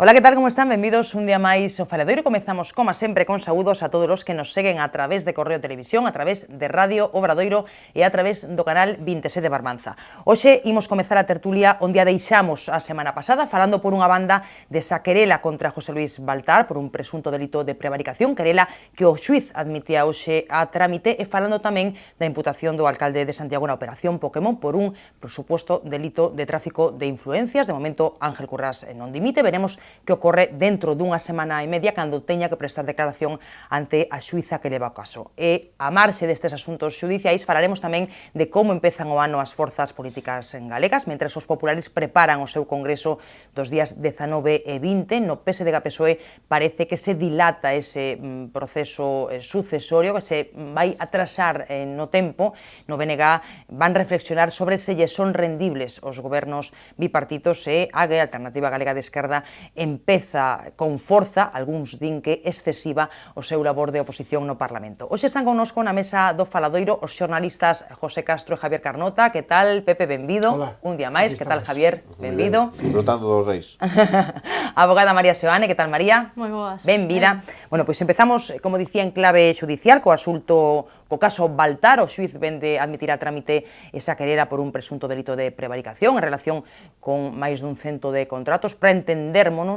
Ola, que tal, como están? Benvidos un día máis ao Faladoiro. Comezamos, como sempre, con saúdos a todos os que nos seguen a través de Correo Televisión, a través de Radio Obradoiro e a través do canal 27 de Barbanza. Hoxe imos comezar a tertulia onde a deixamos a semana pasada, falando por unha banda desa querela contra José Luis Baltar por un presunto delito de prevaricación, querela que o xuiz admitía hoxe a trámite, e falando tamén da imputación do alcalde de Santiago na operación Pokémon por un, por suposto, delito de tráfico de influencias. De momento, Ángel Currás non dimite, veremos que ocorre dentro dunha semana e media cando teña que prestar declaración ante a xuíza que leva o caso. E, a marxe destes asuntos xudiciais, falaremos tamén de como empezan o ano as forzas políticas galegas, mentre os populares preparan o seu congreso dos días 19 e 20. No PSDG-PSOE parece que se dilata ese proceso sucesorio, que se vai atrasar no tempo. No BNG van reflexionar sobre se lle son rendibles os gobernos bipartitos, e a Alternativa Galega de Esquerda empeza con forza, algúns din que excesiva, o seu labor de oposición no Parlamento. Hoxe están connosco na mesa do Faladoiro os xornalistas José Castro e Javier Carnota. Que tal, Pepe? Benvido. Hola. Un día máis. Que tal, Javier? Benvido. Disfrutando dos reis. A abogada María Seoane. Que tal, María? Moi boas. Benvida. Bueno, pois empezamos, como dicía, en clave xudicial, co asunto, co caso Baltar. O xuiz vende admitir a trámite esa querela por un presunto delito de prevaricación en relación con máis dun cento de contratos. Para entendérmonos,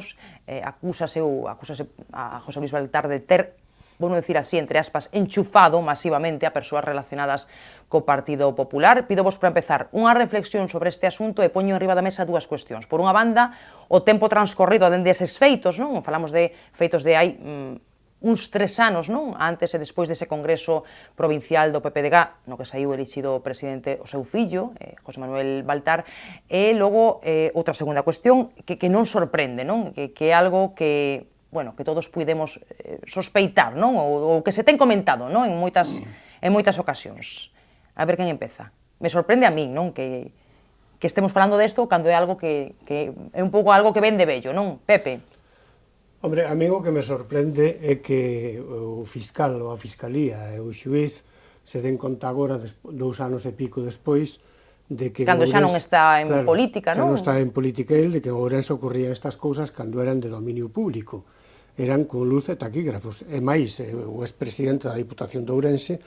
acúsase a José Luis Baltar de ter, vamos decir así, entre aspas, enchufado masivamente a persoas relacionadas co Partido Popular. Pidovos, para empezar, unha reflexión sobre este asunto, e poño enriba da mesa dúas cuestións. Por unha banda, o tempo transcorrido dende eses feitos, non? Falamos de feitos de hai uns 3 anos, non? Antes e despois dese congreso provincial do PPDG, no que saiu elixido o presidente o seu fillo, José Manuel Baltar. E logo, outra segunda cuestión que non sorprende, non? Que é algo que, bueno, que todos puidemos sospeitar, non? Ou que se ten comentado, non? En moitas ocasións. A ver quen empeza. Me sorprende a min, non? Que estemos falando desto cando é algo que é un pouco algo que ven de vello, non? Pepe. Hombre, a mí o que me sorprende é que o fiscal ou a fiscalía e o xuiz se den conta agora, 2 anos e pico despois, de que cando xa non está en política, non? Xa non está en política el, de que en Ourense ocorrían estas cousas cando eran de dominio público. Eran con luz e taquígrafos. E máis, o expresidente da Diputación de Ourense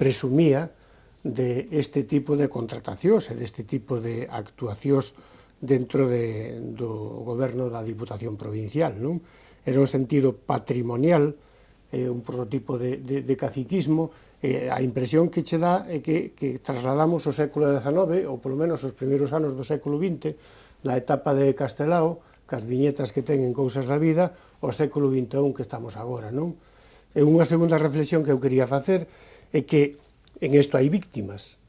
presumía de este tipo de contratacións e deste tipo de actuacións dentro do goberno da Diputación Provincial, non? Era un sentido patrimonial, un prototipo de caciquismo. A impresión que che dá é que trasladamos o século XIX, ou polo menos os primeiros anos do século XX, na etapa de Castelao, cas viñetas que ten en Cousas da Vida, ao século XXI que estamos agora, non? E unha segunda reflexión que eu quería facer é que en isto hai víctimas.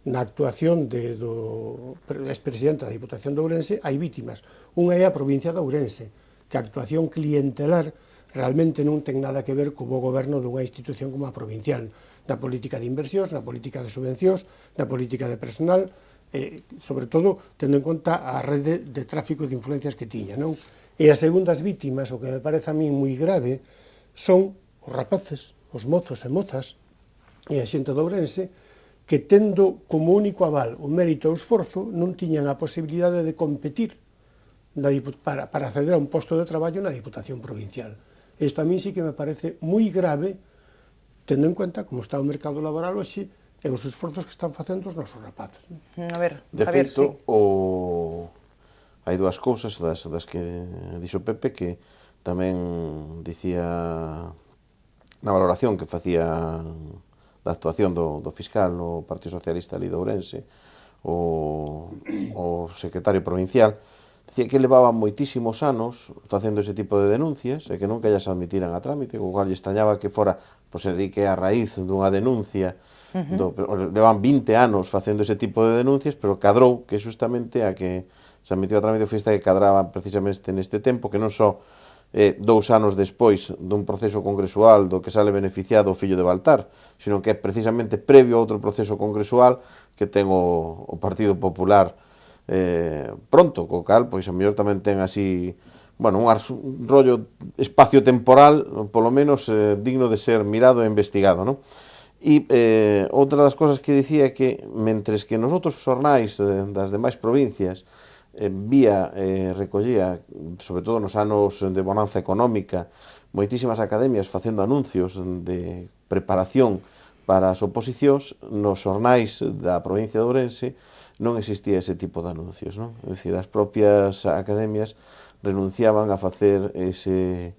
Na actuación do expresidente da Diputación de Ourense hai víctimas. Unha é a provincia de Ourense, que a actuación clientelar realmente non ten nada que ver co bo goberno dunha institución como a provincial, na política de inversións, na política de subvencións, na política de personal, sobre todo tendo en conta a rede de tráfico de influencias que tiña, non? E as segundas víctimas, o que me parece a mí moi grave, son os rapaces, os mozos e mozas, e a xente de Ourense, que tendo como único aval o mérito e o esforzo, non tiñan a posibilidade de competir para acceder a un posto de traballo na Diputación Provincial. Isto a mí sí que me parece moi grave, tendo en conta como está o mercado laboral hoxe e os esforzos que están facendo os nosos rapaces. A ver, de Javier, feito, sí. Hai dúas cousas das que dixo Pepe, que tamén dicía na valoración que facía da actuación do fiscal no Partido Socialista ali de Ourense, o secretario provincial, dicía que levaban moitísimos anos facendo ese tipo de denuncias e que nunca ellas admitiran a trámite, o cual lle extrañaba que fora, pois se dedique a raíz dunha denuncia, levan 20 anos facendo ese tipo de denuncias, pero cadrou que justamente a que se admitiu a trámite foi esta que cadraba precisamente neste tempo, que non só 2 anos despois dun proceso congresual do que sale beneficiado o fillo de Baltar, sino que é precisamente previo a outro proceso congresual que ten o Partido Popular pronto, co cal, pois a mellor tamén ten así, bueno, un rollo espacio-temporal, polo menos digno de ser mirado e investigado, non? E outra das cosas que dicía é que, mentres que nos outros xornais das demais provincias vía recollía, sobre todo nos anos de bonanza económica, moitísimas academias facendo anuncios de preparación para as oposicións. Nos xornais da provincia de Ourense non existía ese tipo de anuncios, non? É dicir, as propias academias renunciaban a facer ese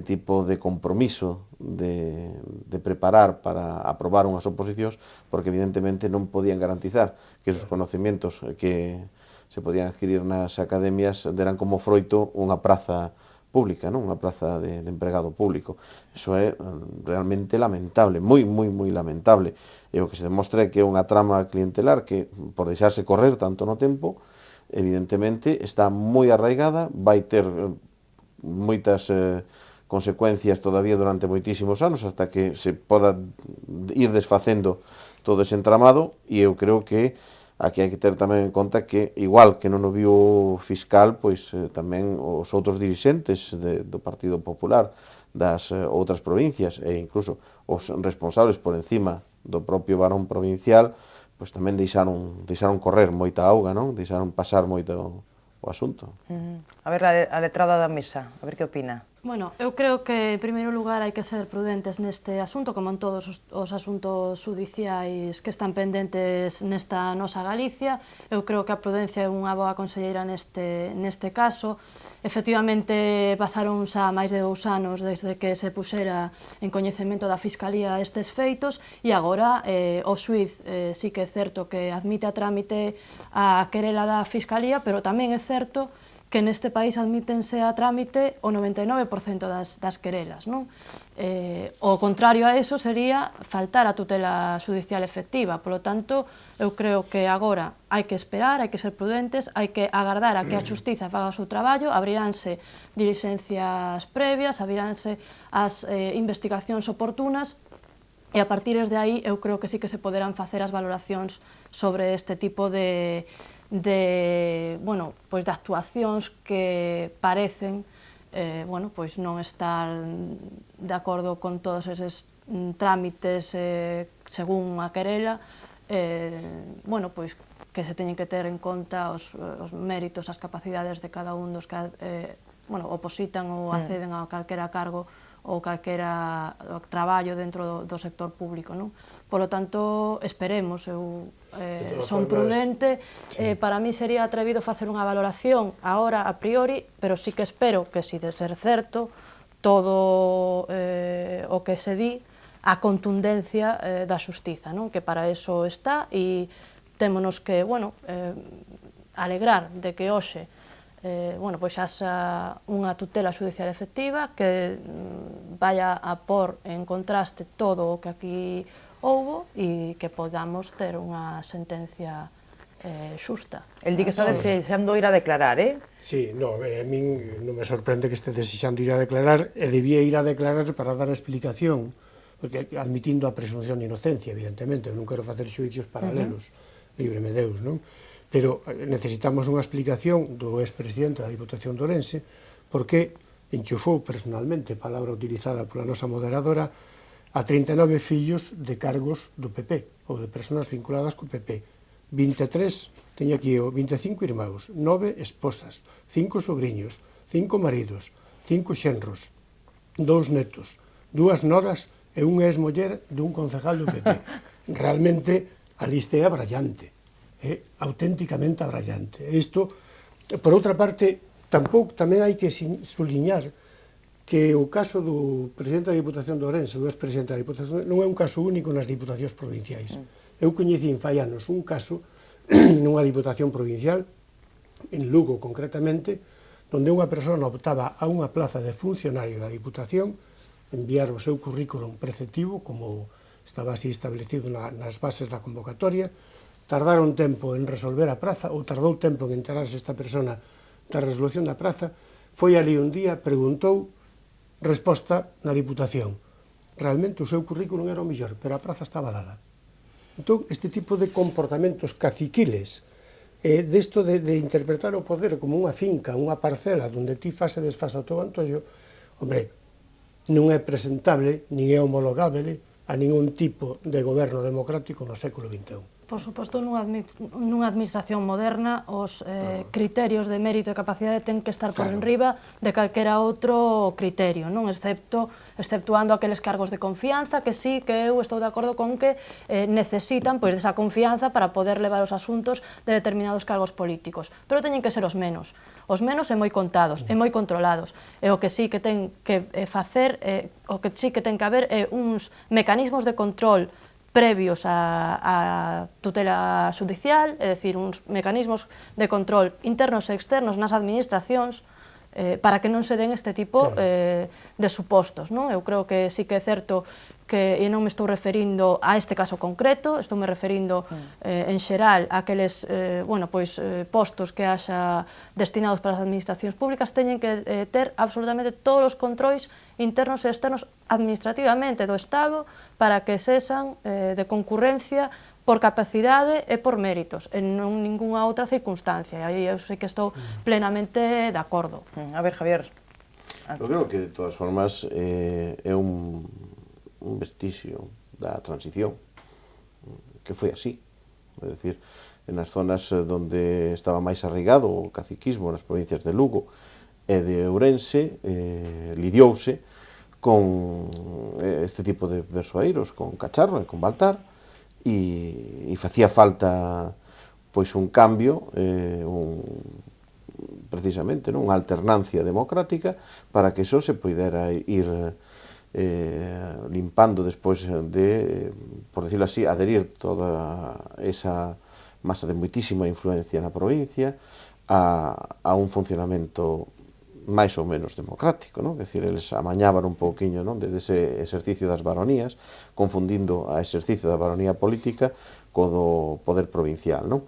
tipo de compromiso de preparar para aprobar unhas oposicións, porque evidentemente non podían garantizar que esos conocimientos que se podían adquirir nas academias deran como froito unha praza pública, non? Unha praza de empregado público. Iso é realmente lamentable, moi lamentable. E o que se demostra é que é unha trama clientelar que, por deixarse correr tanto no tempo, evidentemente está moi arraigada, vai ter moitas consecuencias todavía durante moitísimos anos, hasta que se poda ir desfacendo todo ese entramado, e eu creo que aquí hai que ter tamén en conta que, igual que non o viu fiscal, pois tamén os outros dirixentes do Partido Popular das outras provincias, e incluso os responsables por encima do propio varón provincial, pois tamén deixaron correr moita auga, non? Deixaron pasar moito o asunto. A ver, a letrada da mesa, a ver que opina. Bueno, eu creo que, en primeiro lugar, hai que ser prudentes neste asunto, como en todos os asuntos judiciais que están pendentes nesta nosa Galicia. Eu creo que a prudencia é unha boa conselleira neste caso. Efectivamente, pasaron xa máis de 2 anos desde que se puxera en coñecemento da Fiscalía estes feitos, e agora o xuiz sí que é certo que admite a trámite a querela da Fiscalía, pero tamén é certo que neste país admítense a trámite o 99% das querelas, non? O contrario a eso sería faltar a tutela xudicial efectiva. Polo tanto, eu creo que agora hai que esperar, hai que ser prudentes, hai que agardar a que a xustiza faga o seu traballo, abriránse diligencias previas, abriránse as investigacións oportunas, e a partir de aí eu creo que sí que se poderán facer as valoracións sobre este tipo de actuacións que parecen non estar de acordo con todos eses trámites según a querela, que se teñen que ter en conta os méritos, as capacidades de cada un dos que opositan ou acceden a calquera cargo ou calquera traballo dentro do sector público, non? Polo tanto, esperemos, eu son prudente, para mí sería atrevido facer unha valoración agora a priori, pero sí que espero que, si de ser certo, todo o que se di, a contundencia da xustiza, non? Que para eso está, e témonos que, alegrar de que hoxe xa unha tutela xudicial efectiva que vaya a pôr en contraste todo o que aquí houbo e que podamos ter unha sentencia xusta. El di que está desexando ir a declarar, Sí, a min non me sorprende que este desexando ir a declarar, e debía ir a declarar para dar a explicación, porque admitindo a presunción de inocencia, evidentemente, non quero facer xuicios paralelos, líbreme Deus, non? Pero necesitamos unha explicación do expresidente da Diputación de Ourense porque enchufou personalmente, palabra utilizada pola nosa moderadora, a 39 fillos de cargos do PP ou de persoas vinculadas co PP. 23, teño aquí 25 irmãos, 9 esposas, 5 sobrinhos, 5 maridos, 5 xenros, 2 netos, 2 noras e unha exmuller dun concejal do PP. Realmente a lista é abrallante. É auténticamente abrallante. Isto, por outra parte, tamén hai que suliñar que o caso do presidente da Diputación de Ourense, do ex-presidente da Diputación, non é un caso único nas diputacións provinciais. Eu coñecí en fai anos un caso nunha diputación provincial, en Lugo concretamente, onde unha persona optaba a unha plaza de funcionario da Diputación, enviar o seu currículum preceptivo, como estaba así establecido nas bases da convocatoria, tardaron tempo en resolver a praza, ou tardou tempo en enterarse esta persona da resolución da praza, foi ali un día, preguntou, resposta na Diputación. Realmente o seu currículum era o mellor, pero a praza estaba dada. Entón, este tipo de comportamentos caciquiles, desto de interpretar o poder como unha finca, unha parcela, onde ti fase e desfasa o teu antollo, hombre, non é presentable, nin é homologable a ningún tipo de goberno democrático no século XXI. Por suposto, nunha administración moderna, os criterios de mérito e capacidade ten que estar por enriba de calquera outro criterio, non? Exceptuando aqueles cargos de confianza, que sí, que eu estou de acordo con que necesitan desa confianza para poder levar os asuntos de determinados cargos políticos. Pero teñen que ser os menos e moi contados, e moi controlados. E o que sí que ten que facer, o que sí que ten que haber é uns mecanismos de control previos á tutela xudicial, é dicir, uns mecanismos de control internos e externos nas administracións para que non se den este tipo de supostos, non? Eu creo que sí que é certo que, e non me estou referindo a este caso concreto, estou me referindo en xeral a aqueles postos que haxa destinados para as administracións públicas, teñen que ter absolutamente todos os controis internos e externos administrativamente do Estado para que sexan de concurrencia por capacidade e por méritos, e non ningunha outra circunstancia. E aí eu sei que estou plenamente de acordo. A ver, Javier. Eu creo que, de todas formas, é un vestigio da transición, que foi así. É dicir, nas zonas onde estaba máis arraigado o caciquismo, nas provincias de Lugo e de Ourense, lidiouse con este tipo de persoeiros, con Cacharro e con Baltar, e facía falta pois un cambio, precisamente, unha alternancia democrática para que iso se poidera ir limpando despois de, por decirlo así, adherir toda esa masa de moitísima influencia na provincia a un funcionamento máis ou menos democrático, non? É dicir, eles amañaban un pouquiño, non, dese exercicio das baronías, confundindo a exercicio da baronía política co do poder provincial, non?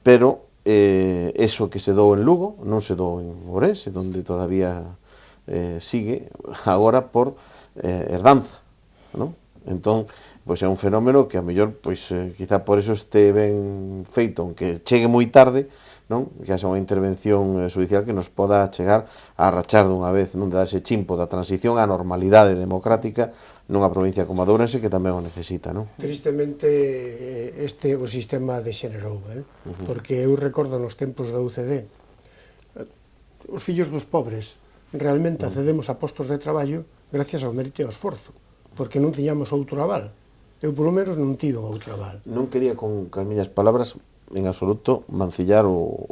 Pero eso que se dou en Lugo non se dou en Ourense, onde todavía sigue agora por herdanza, non? Entón, pois é un fenómeno que a mellor, pois, quizá por eso este ben feito, aunque chegue moi tarde, non? Que haxa unha intervención judicial que nos poda chegar a rachar dunha vez, non, de dar ese chimpo da transición á normalidade democrática nunha provincia como a de Ourense, que tamén o necesita, non? Tristemente, o sistema degenerou, porque eu recordo nos tempos da UCD, os fillos dos pobres realmente accedemos a postos de traballo gracias ao mérito e ao esforzo, porque non tiñamos outro aval. Eu, polo menos, non tivo outro aval. Non quería, con as miñas palabras, en absoluto, mancillar o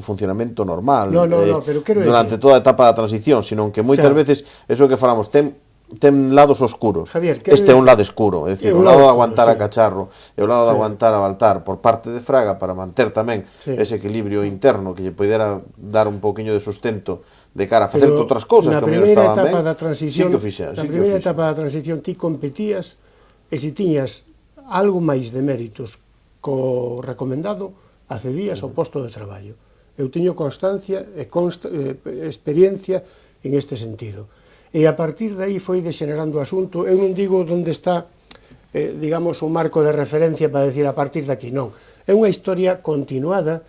funcionamento normal pero quero durante toda a etapa da transición, sino que moitas veces, eso que falamos, ten lados oscuros. Javier, este é un lado escuro, é dicir, o lado de aguantar a Cacharro e o lado de aguantar a Baltar por parte de Fraga para manter tamén ese equilibrio interno que lle poidera dar un pouquiño de sustento de cara a facer outras cousas que o mellor estaban ben. Na primeira etapa da transición ti competías e se tiñas algo máis de méritos co recomendado, accedías ao posto de traballo. Eu teño constancia e experiencia en este sentido. E a partir de aí foi degenerando o asunto. Eu non digo onde está, digamos, un marco de referencia para decir a partir de aquí, non. É unha historia continuada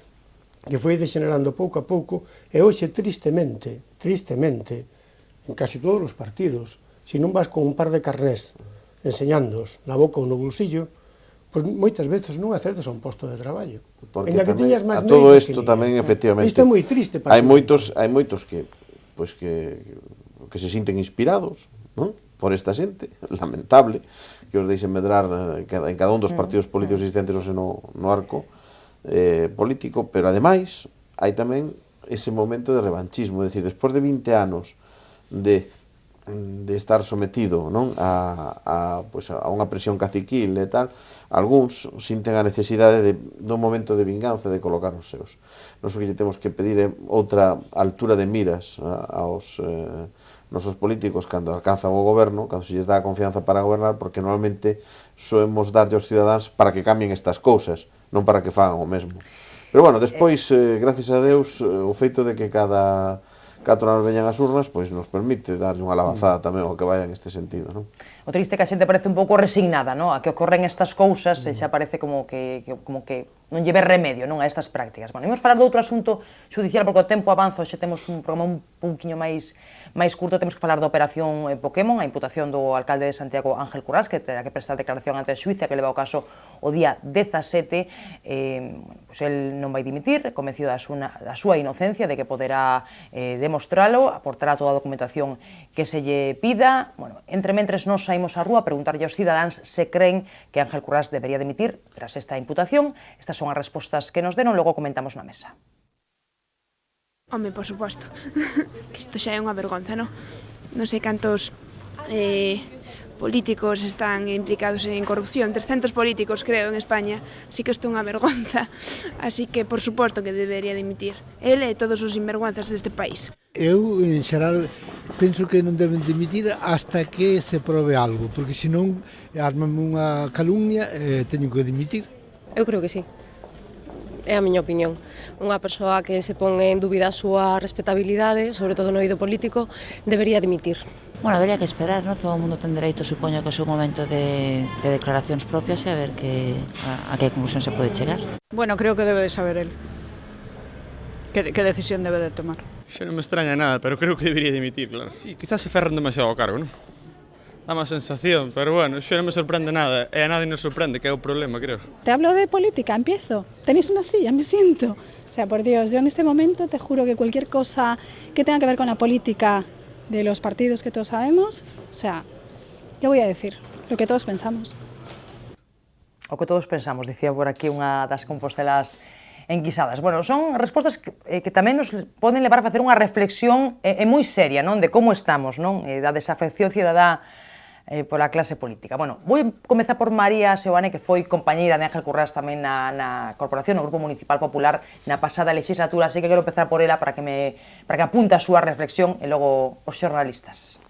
que foi degenerando pouco a pouco e hoxe, tristemente, en casi todos os partidos, se non vas con un par de carnés enseñándoos na boca ou no bolsillo, pois moitas veces non accedes a un posto de traballo. Porque tamén, a todo isto tamén, efectivamente, isto é moi triste. Hai moitos que se sinten inspirados, non? Por esta xente, lamentable, que os deixen medrar en cada un dos partidos políticos existentes no arco político, pero ademais hai tamén ese momento de revanchismo, é dicir, despois de 20 anos de estar sometido, non, a unha presión caciquil e tal, algúns sinten a necesidade dun momento de vinganza, de colocar os seus. Nos o que lle temos que pedir é outra altura de miras aos nosos políticos cando alcanzan o goberno, cando se lles dá a confianza para gobernar, porque normalmente soemos darlle aos cidadáns para que cambien estas cousas, non para que fagan o mesmo. Pero bueno, despois, gracias a Deus, o feito de que cada 4 anos veñan as urnas, pois nos permite darlle unha lavazada tamén ao que vaya en este sentido, non? O triste é que a xente parece un pouco resignada, non? A que ocorren estas cousas e xa parece como que non lle ve remedio, non, a estas prácticas. Bueno, imos falar de outro asunto judicial, porque o tempo avanza, xe temos un programa un pouquiño máis curto, temos que falar da operación Pokémon, a imputación do alcalde de Santiago, Ángel Currás, que terá que prestar declaración ante a xuíza que leva o caso o día 17. Pois el non vai dimitir, convencido da súa inocencia, de que poderá demostralo, aportará toda a documentación que se lle pida. Bueno, entre mentres nos saímos á rúa a preguntarlle aos cidadáns se creen que Ángel Currás debería dimitir tras esta imputación. Estas son as respostas que nos deron, logo comentamos na mesa. Home, por suposto, que isto xa é unha vergonza, non? Non sei cantos políticos están implicados en corrupción, 300 políticos, creo, en España, así que isto é unha vergonza, así que, por suposto, que debería dimitir. Ele e todos os sinvergüenzas deste país. Eu, en xeral, penso que non deben dimitir hasta que se probe algo, porque senón armame unha calumnia e teño que dimitir. Eu creo que sí. É a miña opinión. Unha persoa que se pon en dúbida a súa respetabilidade, sobre todo no eido político, debería dimitir. Bueno, habería que esperar, ¿no? Todo o mundo ten dereito, supoño, que o seu momento de declaracións propias e a ver a que conclusión se pode chegar. Bueno, creo que debe de saber él que decisión debe de tomar. Xa non me extraña nada, pero creo que debería dimitir, claro. Sí, quizás se ferran demasiado ao cargo, non? Dá má sensación, pero bueno, xa non me sorprende nada, e a nadie nos sorprende, que é o problema, creo. Te hablo de política, empiezo. Tenéis una silla, me siento. O sea, por Dios, yo en este momento te juro que cualquier cosa que tenga que ver con la política de los partidos que todos sabemos, o sea, ¿qué voy a decir? Lo que todos pensamos. O que todos pensamos, dicía por aquí unha das compostelas enquisadas. Bueno, son respostas que tamén nos poden levar a facer unha reflexión moi seria, non, de como estamos, non, da desafección cidadá pola clase política. Bueno, vou comezar por María Seoane, que foi compañeira de Ángel Currás tamén na Corporación, no Grupo Municipal Popular, na pasada legislatura, así que quero empezar por ela para que apunte a súa reflexión e logo os xornalistas.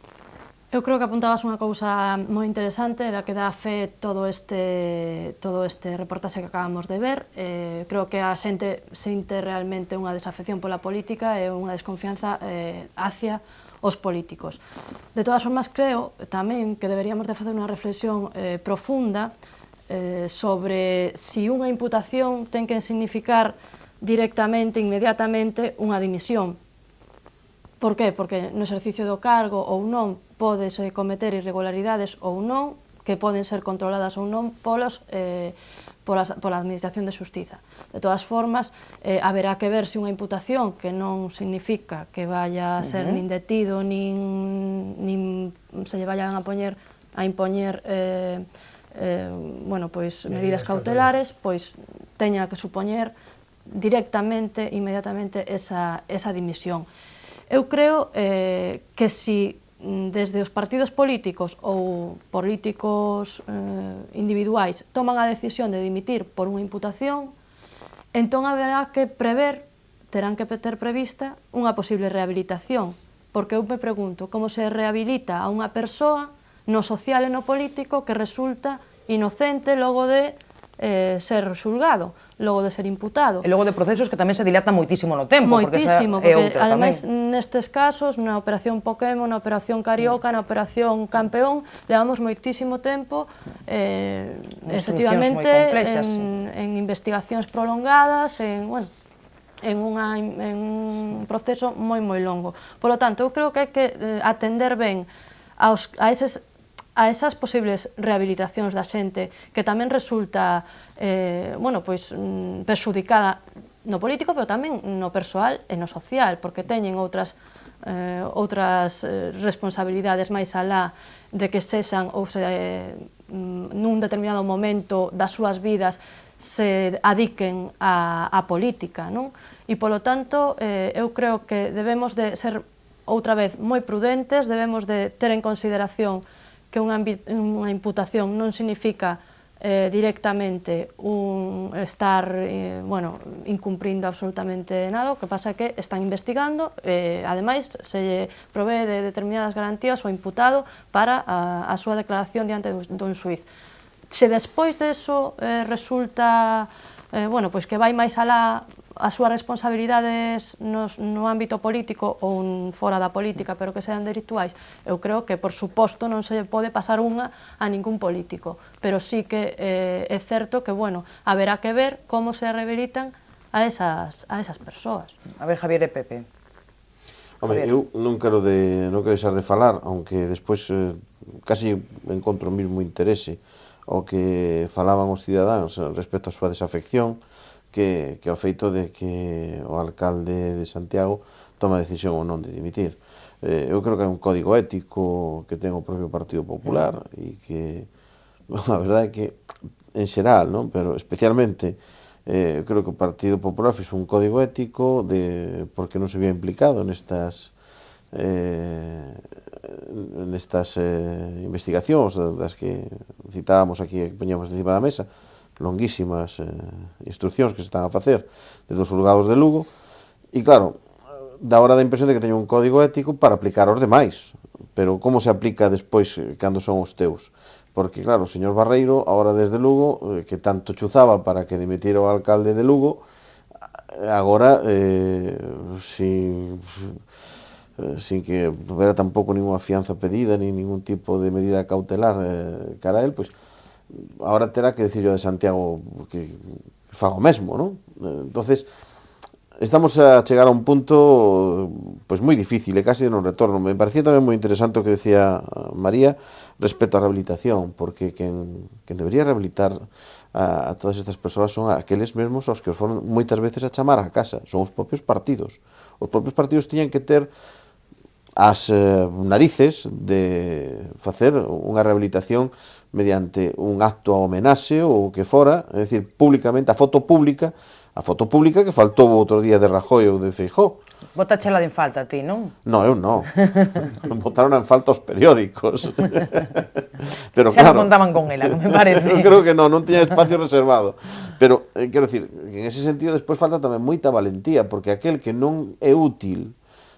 Eu creo que apuntabas unha cousa moi interesante da que dá fe todo este reportaxe que acabamos de ver. Creo que a xente sente realmente unha desafección pola política e unha desconfianza hacia os políticos. De todas formas, creo tamén que deberíamos de facer unha reflexión profunda sobre si unha imputación ten que significar directamente, inmediatamente, unha dimisión. Por qué? Porque no exercicio do cargo ou non pódese cometer irregularidades ou non, que poden ser controladas ou non pola Administración de Xustiza. De todas formas, haberá que ver se unha imputación que non significa que vaya a ser nin detido, nin se lle vayan a impoñer medidas cautelares, pois teña que supoñer directamente, inmediatamente, esa dimisión. Eu creo que si desde os partidos políticos ou políticos individuais toman a decisión de dimitir por unha imputación, entón haberá que terán que ter prevista unha posible rehabilitación, porque eu me pregunto como se rehabilita a unha persoa no social e no político que resulta inocente logo de ser xulgado, logo de ser imputado. E logo de procesos que tamén se dilatan moitísimo no tempo. Moitísimo, porque ademais nestes casos, na operación Pokémon, na operación Carioca, na operación Campeón, levamos moitísimo tempo, efectivamente, en investigacións prolongadas, en un proceso moi longo. Por lo tanto, eu creo que hai que atender ben a esas posibles rehabilitacións da xente que tamén resulta perxudicada no político, pero tamén no persoal e no social, porque teñen outras responsabilidades máis alá de que sexan ou nun determinado momento das súas vidas se adiquen á política, non? E, polo tanto, eu creo que debemos de ser outra vez moi prudentes, debemos de ter en consideración que unha imputación non significa directamente estar incumprindo absolutamente nada. O que pasa é que están investigando, ademais se lle provee de determinadas garantías ao imputado para a súa declaración diante dun xuíz. Se despois deso resulta que vai máis alá as súas responsabilidades no ámbito político ou fora da política, pero que sean delictuais, eu creo que, por suposto, non se pode pasar unha a ningún político, pero sí que é certo que, bueno, haberá que ver como se rehabilitan a esas persoas. A ver, Javier e Pepe. Home, eu non quero deixar de falar, aunque despois casi encontro o mismo interese o que falaban os cidadáns respecto á súa desafección que ao feito de que o alcalde de Santiago toma a decisión ou non de dimitir. Eu creo que é un código ético que ten o propio Partido Popular e que, a verdade é que, en xeral, non? Pero especialmente, eu creo que o Partido Popular fixo un código ético porque non se había implicado nestas investigacións das que citábamos aquí, que poñamos encima da mesa, longuísimas instruccións que se están a facer desde os xulgados de Lugo, e claro, dá hora da impresión de que teño un código ético para aplicar aos demais, pero como se aplica despois cando son os teus? Porque claro, o señor Barreiro, agora desde Lugo, que tanto chuzaba para que dimitira o alcalde de Lugo, agora, sin que houbera tampouco ninguna fianza pedida, ni ningún tipo de medida cautelar cara a él, pois agora terá que decirlo de Santiago que faga o mesmo, non? Entonces, estamos a chegar a un punto pois moi difícil e casi de non retorno. Me parecía tamén moi interesante o que decía María respecto á rehabilitación, porque quen debería rehabilitar a todas estas persoas son aqueles mesmos aos que os foron moitas veces a chamar a casa, son os propios partidos. Os propios partidos tiñan que ter as narices de facer unha rehabilitación mediante un acto a homenaxe ou o que fora, é dicir, públicamente, a foto pública que faltou o outro día de Rajoy ou de Feijóo. Botachela en falta a ti, non? No, eu non. Botaron en falta os periódicos. Pero xa claro, non contaban con ela, que me parece. Eu creo que non tiña espacio reservado. Pero, quero dicir, en ese sentido, despois falta tamén moita valentía, porque aquel que non é útil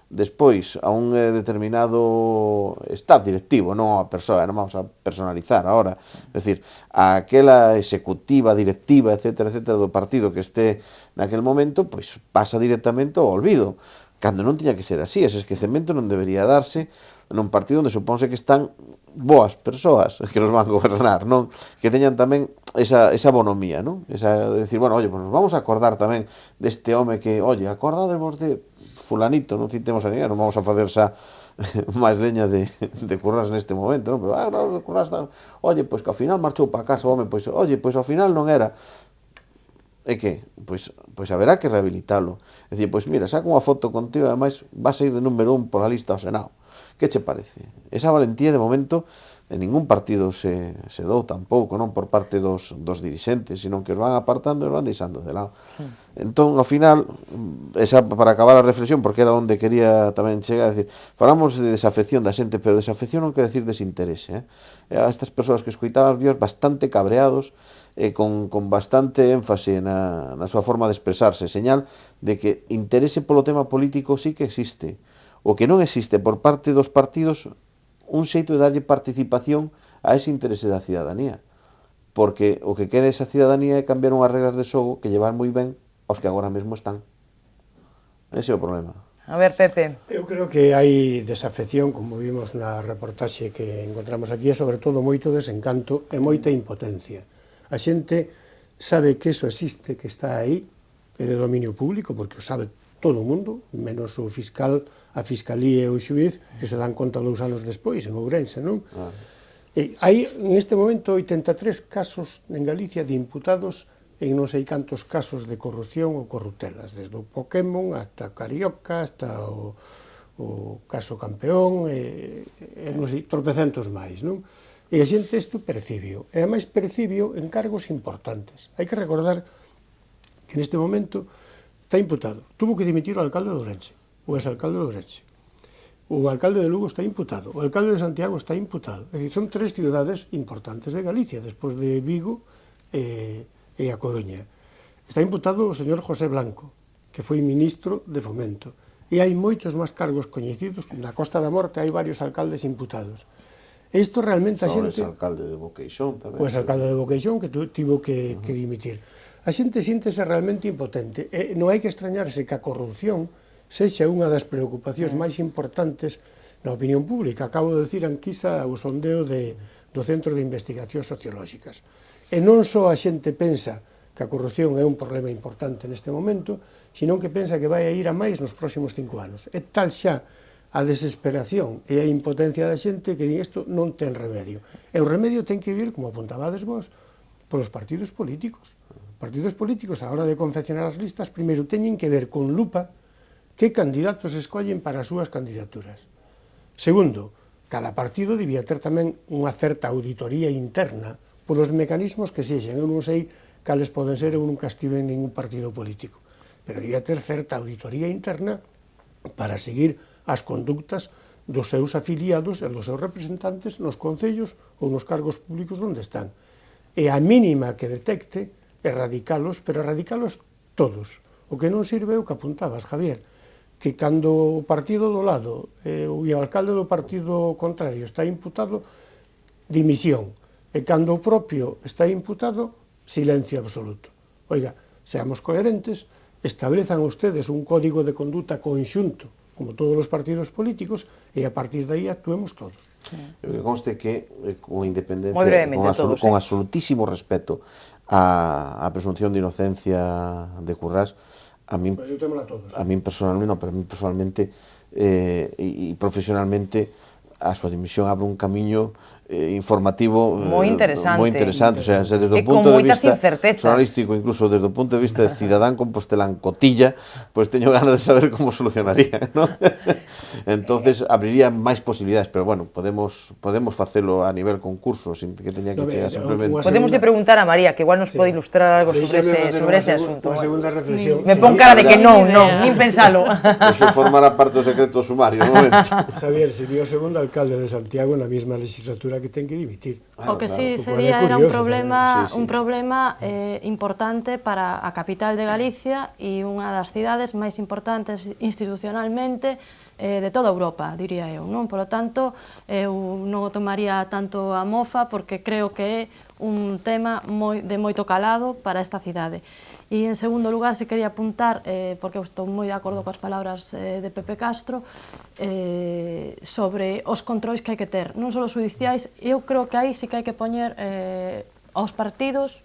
despois a un determinado staff directivo, non a persoa, non vamos a personalizar agora, é dicir, aquela executiva, directiva, etcétera, do partido que este naquel momento, pois pasa directamente ao olvido, cando non tiña que ser así. Ese esquecemento non debería darse nun partido onde supónse que están boas persoas que nos van a gobernar, non? Que teñan tamén esa bonomía, non? Esa de decir, bueno, oye, pues nos vamos a acordar tamén deste home que, oye, acordademos de fulanito, non citemos a ninguén, non vamos a facer xa máis leña de curras neste momento, non? Pero, no, curras tan... Oye, pois que ao final marchou para casa, home, pois, oye, pois ao final non era. E que? Pois haberá que rehabilitalo. É dicir, pois mira, saca unha foto contigo, ademais vas a ir de número 1 pola lista ao Senado. Que che parece? Esa valentía, de momento, en ningún partido se dou tampouco, non por parte dos dirixentes, sino que os van apartando e os van deixando de lado. Entón, ao final, esa para acabar a reflexión, porque era onde quería tamén chegar, decir, falamos de desafección da xente, pero desafección non quere decir desinterese. A estas persoas que escoitaban víos bastante cabreados, con bastante énfase na súa forma de expresarse, señal de que interese polo tema político sí que existe. O que non existe por parte dos partidos un xeito de darlle participación a ese interese da cidadanía, porque o que quere esa cidadanía é cambiar unhas reglas de xogo que llevan moi ben aos que agora mesmo están. Ese é o problema. A ver, Pepe. Eu creo que hai desafección, como vimos na reportaxe que encontramos aquí, e sobre todo moito desencanto e moita impotencia. A xente sabe que eso existe, que está aí, que é de dominio público, porque o sabe todo o mundo, menos o fiscal, a fiscalía e o xuiz, que se dan conta 2 anos despois, en Ourense, non? E hai, neste momento, 83 casos en Galicia de imputados en non sei cantos casos de corrupción ou corruptelas, desde o Pokémon hasta Carioca, hasta o caso Campeón, e non sei, tropecentos máis, non? E a xente isto percibio, e ademais percibio en cargos importantes. Hai que recordar que neste momento está imputado. Tuvo que dimitir o alcalde de Ourense, o exalcalde de Ourense. O alcalde de Lugo está imputado, o alcalde de Santiago está imputado. É dicir, son 3 cidades importantes de Galicia, despois de Vigo e a Coruña. Está imputado o señor José Blanco, que foi ministro de Fomento. E hai moitos máis cargos coñecidos. Na Costa da Morte hai varios alcaldes imputados. Isto realmente a xente... O exalcalde de Boqueixón tamén. O exalcalde de Boqueixón, que tivo que dimitir. a xente síntese realmente impotente. E non hai que extrañarse que a corrupción sexa unha das preocupacións máis importantes na opinión pública. Acabo de decir anquisa o sondeo do Centro de Investigacións Sociolóxicas. E non só a xente pensa que a corrupción é un problema importante neste momento, sino que pensa que vai a ir a máis nos próximos 5 anos. É tal xa a desesperación e a impotencia da xente que isto non ten remedio. E o remedio ten que vir, como apuntabades vos, polos partidos políticos. Partidos políticos, a hora de confeccionar as listas, primeiro teñen que ver con lupa que candidatos escollen para as súas candidaturas. Segundo, cada partido debía ter tamén unha certa auditoría interna polos mecanismos que sexen. Eu non sei cales poden ser, eu nunca estive en ningún partido político, pero debía ter certa auditoría interna para seguir as conductas dos seus afiliados e dos seus representantes nos concellos ou nos cargos públicos onde están. E a mínima que detecte, erradicalos, pero erradicalos todos. O que non sirve é o que apuntabas, Javier, que cando o partido do lado e o alcalde do partido contrario está imputado, dimisión. E cando o propio está imputado, silencio absoluto. Oiga, seamos coherentes, establezan ustedes un código de conduta conxunto, como todos os partidos políticos, e a partir de aí actuemos todos. Que conste que, con independencia, con absolutísimo respeto a presunción de inocencia de Currás, a min personalmente e profesionalmente a súa dimisión abre un camiño informativo moi interesante, o sea, desde o punto de vista xornalístico, incluso desde o punto de vista de cidadán compostelán cotilla, pois teño ganas de saber como solucionaría, ¿no? Entonces abriría máis posibilidades, pero bueno, podemos facelo a nivel concurso, sin que teña que chegar simplemente. Podemos preguntar a María, que igual nos pode ilustrar algo sobre ese asunto. Me pon cara de que non, nin pensalo. Eso formará parte do secreto sumario, no momento. Javier, sería o segundo alcalde de Santiago na mesma legislatura que ten que dimitir. O que sí sería era un problema importante para a capital de Galicia e unha das cidades máis importantes institucionalmente de toda Europa, diría eu, non? Por lo tanto, eu non o tomaría tanto a mofa porque creo que é un tema de moito calado para esta cidade. E, en segundo lugar, se quería apuntar, porque eu estou moi de acordo coas palabras de Pepe Castro, sobre os controis que hai que ter, non só os judiciais. Eu creo que aí sí que hai que poñer aos partidos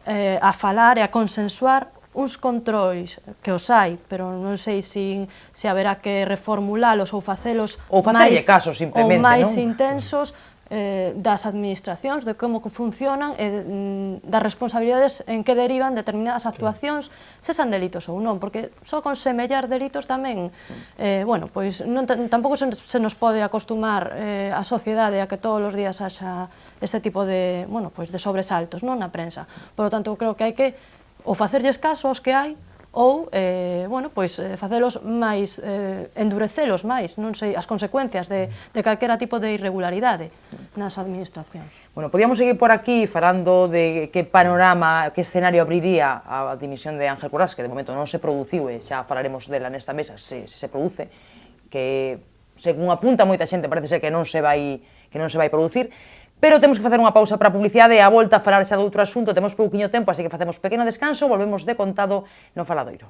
a falar e a consensuar uns controis que os hai, pero non sei se haberá que reformulalos ou facelos máis intensos das administracións, de como funcionan e das responsabilidades en que derivan determinadas actuacións, sexan delitos ou non, porque só con semellar delitos tamén, bueno, pois tampouco se nos pode acostumar a sociedade a que todos os días haxa este tipo de, bueno, pois de sobresaltos, non, na prensa. Por lo tanto, creo que hai que ou facerlles caso aos que hai, ou, bueno, pois, facelos máis, endurecelos máis, non sei, as consecuencias de calquera tipo de irregularidade nas administracións. Bueno, podíamos seguir por aquí falando de que panorama, que escenario abriría a dimisión de Ángel Currás, que de momento non se produciu, e xa falaremos dela nesta mesa, se se produce, que, según apunta moita xente, parece ser que non se vai producir. Pero temos que facer unha pausa para a publicidade e a volta a falar xa de outro asunto. Temos pouquiño tempo, así que facemos pequeno descanso, volvemos de contado no Faladoiro.